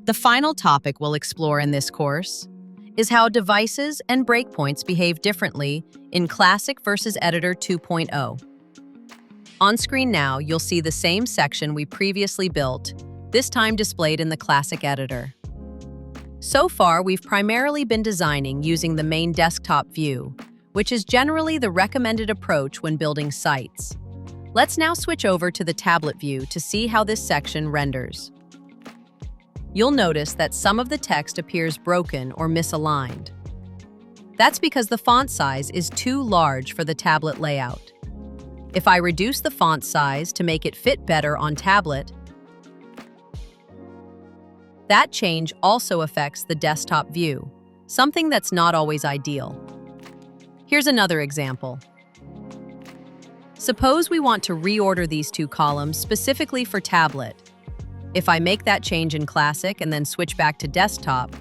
The final topic we'll explore in this course is how devices and breakpoints behave differently in Classic versus Editor 2.0. On screen now, you'll see the same section we previously built, this time displayed in the Classic editor. So far, we've primarily been designing using the main desktop view, which is generally the recommended approach when building sites. Let's now switch over to the tablet view to see how this section renders. You'll notice that some of the text appears broken or misaligned. That's because the font size is too large for the tablet layout. If I reduce the font size to make it fit better on tablet, that change also affects the desktop view, something that's not always ideal. Here's another example. Suppose we want to reorder these two columns specifically for tablet. If I make that change in Classic and then switch back to desktop,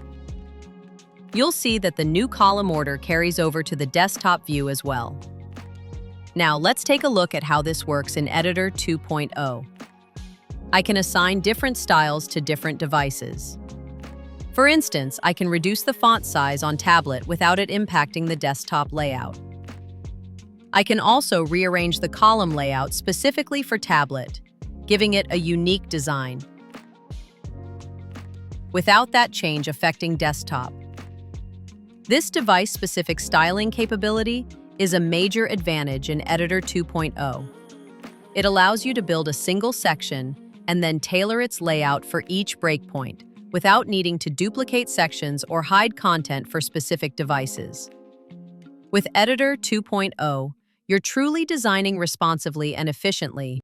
you'll see that the new column order carries over to the desktop view as well. Now let's take a look at how this works in Editor 2.0. I can assign different styles to different devices. For instance, I can reduce the font size on tablet without it impacting the desktop layout. I can also rearrange the column layout specifically for tablet, giving it a unique design, without that change affecting desktop. This device-specific styling capability is a major advantage in Editor 2.0. It allows you to build a single section and then tailor its layout for each breakpoint without needing to duplicate sections or hide content for specific devices. With Editor 2.0, you're truly designing responsively and efficiently,